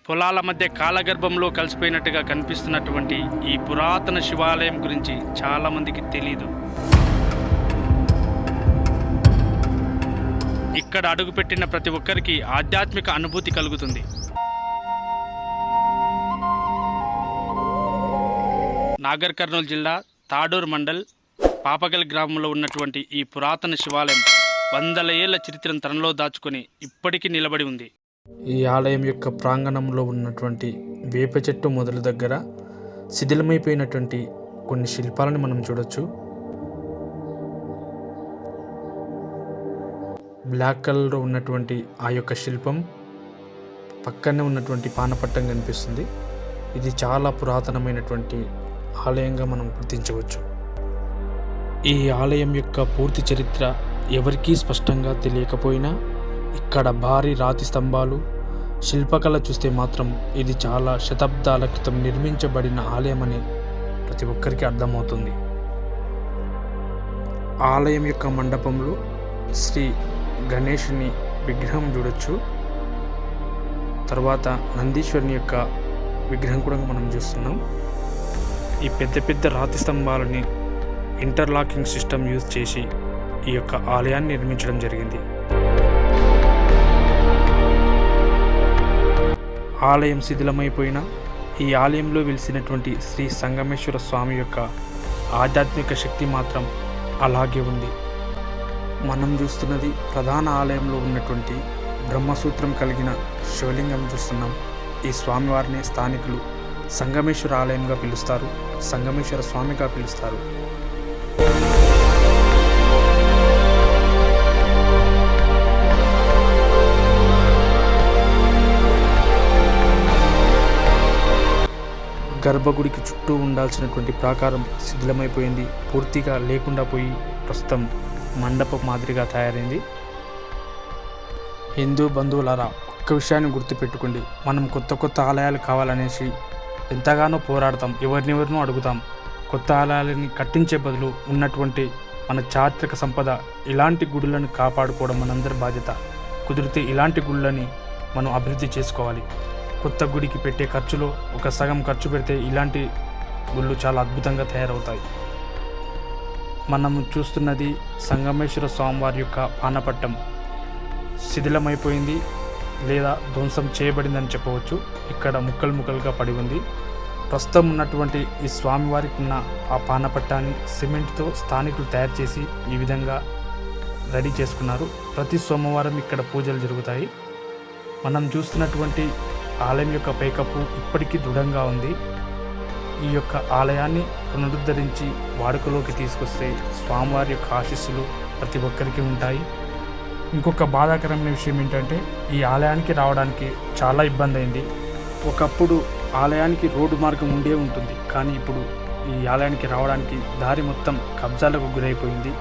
పొలాల మధ్య కాలగర్భంలో కలిసిపోయినట్టుగా కనిపిస్తున్నటువంటి ఈ పురాతన శివాలయం గురించి చాలామందికి తెలీదు. ఇక్కడ అడుగుపెట్టిన ప్రతి ఒక్కరికి ఆధ్యాత్మిక అనుభూతి కలుగుతుంది. నాగర్ కర్నూలు జిల్లా తాడూరు మండల్ పాపగల్ గ్రామంలో ఉన్నటువంటి ఈ పురాతన శివాలయం వందల ఏళ్ల చరిత్రను తనలో దాచుకొని ఇప్పటికీ నిలబడి ఉంది. ఈ ఆలయం యొక్క ప్రాంగణంలో ఉన్నటువంటి వేప చెట్టు మొదలు దగ్గర శిథిలమైపోయినటువంటి కొన్ని శిల్పాలను మనం చూడొచ్చు. బ్లాక్ కలర్లో ఉన్నటువంటి ఆ యొక్క శిల్పం పక్కనే ఉన్నటువంటి పానపట్టం కనిపిస్తుంది. ఇది చాలా పురాతనమైనటువంటి ఆలయంగా మనం గుర్తించవచ్చు. ఈ ఆలయం యొక్క పూర్తి చరిత్ర ఎవరికీ స్పష్టంగా తెలియకపోయినా ఇక్కడ భారీ రాతి స్తంభాలు, శిల్పకళ చూస్తే మాత్రం ఇది చాలా శతాబ్దాల క్రితం నిర్మించబడిన ఆలయమని ప్రతి ఒక్కరికి అర్థమవుతుంది. ఆలయం యొక్క మండపంలో శ్రీ గణేషుని విగ్రహం చూడొచ్చు. తర్వాత నందీశ్వరుని యొక్క విగ్రహం కూడా మనం చూస్తున్నాం. ఈ పెద్ద పెద్ద రాతి స్తంభాలని ఇంటర్లాకింగ్ సిస్టమ్ యూజ్ చేసి ఈ యొక్క ఆలయాన్ని నిర్మించడం జరిగింది. ఆలయం శిథిలమైపోయిన ఈ ఆలయంలో వెలిసినటువంటి శ్రీ సంగమేశ్వర స్వామి యొక్క ఆధ్యాత్మిక శక్తి మాత్రం అలాగే ఉంది. మనం చూస్తున్నది ప్రధాన ఆలయంలో ఉన్నటువంటి బ్రహ్మసూత్రం కలిగిన శివలింగం చూస్తున్నాం. ఈ స్వామివారిని స్థానికులు సంగమేశ్వర ఆలయంగా పిలుస్తారు, సంగమేశ్వర స్వామిగా పిలుస్తారు. గర్భగుడికి చుట్టూ ఉండాల్సినటువంటి ప్రాకారం శిథిలమైపోయింది, పూర్తిగా లేకుండా పోయి ప్రస్తుతం మండపం మాదిరిగా తయారైంది. హిందూ బంధువులారా, ఒక్క విషయాన్ని గుర్తుపెట్టుకోండి. మనం కొత్త ఆలయాలు కావాలనేసి ఎంతగానో పోరాడతాం, ఎవరినెవరినో అడుగుతాం. కొత్త ఆలయాలని కట్టించే బదులు ఉన్నటువంటి మన చారిత్రక సంపద ఇలాంటి గుడులను కాపాడుకోవడం మనందరి బాధ్యత. కుదిరితే ఇలాంటి గుళ్ళని మనం అభివృద్ధి చేసుకోవాలి. కొత్త గుడికి పెట్టే ఖర్చులో ఒక సగం ఖర్చు పెడితే ఇలాంటి గుళ్ళు చాలా అద్భుతంగా తయారవుతాయి. మనం చూస్తున్నది సంగమేశ్వర స్వామివారి యొక్క పానపట్టం శిథిలమైపోయింది లేదా ధ్వంసం చేయబడిందని చెప్పవచ్చు. ఇక్కడ ముక్కలుగా పడి ఉంది. ప్రస్తుతం ఉన్నటువంటి ఈ స్వామివారికి ఉన్న ఆ పానపట్టాన్ని సిమెంట్తో స్థానికులు తయారు చేసి ఈ విధంగా రెడీ చేసుకున్నారు. ప్రతి సోమవారం ఇక్కడ పూజలు జరుగుతాయి. మనం చూస్తున్నటువంటి ఆలయం యొక్క పైకప్పు ఇప్పటికీ దృఢంగా ఉంది. ఈ యొక్క ఆలయాన్ని పునరుద్ధరించి వాడుకలోకి తీసుకొస్తే స్వామివారి యొక్క ఆశీస్సులు ప్రతి ఒక్కరికి ఉంటాయి. ఇంకొక బాధాకరమైన విషయం ఏంటంటే ఈ ఆలయానికి రావడానికి చాలా ఇబ్బంది అయింది. ఒకప్పుడు ఆలయానికి రోడ్డు మార్గం ఉండే ఉంటుంది, కానీ ఇప్పుడు ఈ ఆలయానికి రావడానికి దారి మొత్తం కబ్జాలకు గురైపోయింది.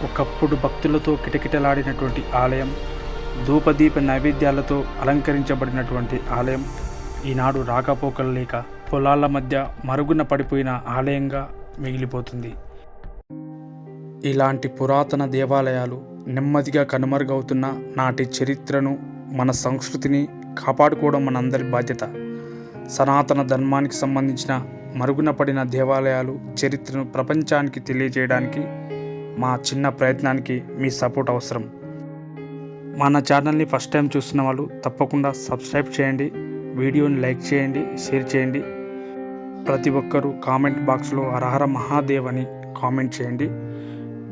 ఒకప్పుడు భక్తులతో కిటకిటలాడినటువంటి ఆలయం, ధూపదీప నైవేద్యాలతో అలంకరించబడినటువంటి ఆలయం ఈనాడు రాకపోకలు లేక పొలాల మధ్య మరుగున పడిపోయిన ఆలయంగా మిగిలిపోతుంది. ఇలాంటి పురాతన దేవాలయాలు నెమ్మదిగా కనుమరుగవుతున్న నాటి చరిత్రను, మన సంస్కృతిని కాపాడుకోవడం మనందరి బాధ్యత. సనాతన ధర్మానికి సంబంధించిన మరుగున పడిన దేవాలయాలు చరిత్రను ప్రపంచానికి తెలియజేయడానికి మా చిన్న ప్రయత్నానికి మీ సపోర్ట్ అవసరం. మన ఛానల్ని ఫస్ట్ టైం చూస్తున్న వాళ్ళు తప్పకుండా సబ్స్క్రైబ్ చేయండి, వీడియోని లైక్ చేయండి, షేర్ చేయండి. ప్రతి ఒక్కరూ కామెంట్ బాక్స్లో హరహర మహాదేవ్ అని కామెంట్ చేయండి.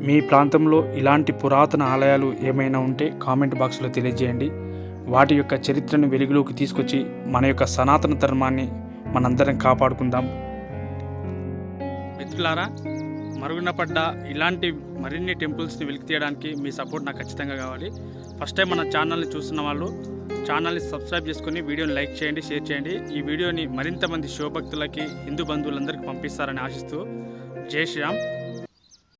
మీ ప్రాంతంలో ఇలాంటి పురాతన ఆలయాలు ఏమైనా ఉంటే కామెంట్ బాక్స్లో తెలియజేయండి. వాటి యొక్క చరిత్రను వెలుగులోకి తీసుకొచ్చి మన యొక్క సనాతన ధర్మాన్ని మనందరం కాపాడుకుందాం. మిత్రులారా, మరుగున పడ్డ ఇలాంటి మరిన్ని టెంపుల్స్ని వెలికి తీయడానికి మీ సపోర్ట్ నాకు ఖచ్చితంగా కావాలి. ఫస్ట్ టైం మన ఛానల్ని చూస్తున్న వాళ్ళు ఛానల్ని సబ్స్క్రైబ్ చేసుకొని వీడియోని లైక్ చేయండి, షేర్ చేయండి. ఈ వీడియోని మరింత మంది శివభక్తులకి, హిందూ బంధువులందరికీ పంపిస్తారని ఆశిస్తూ జై శ్రీరామ్.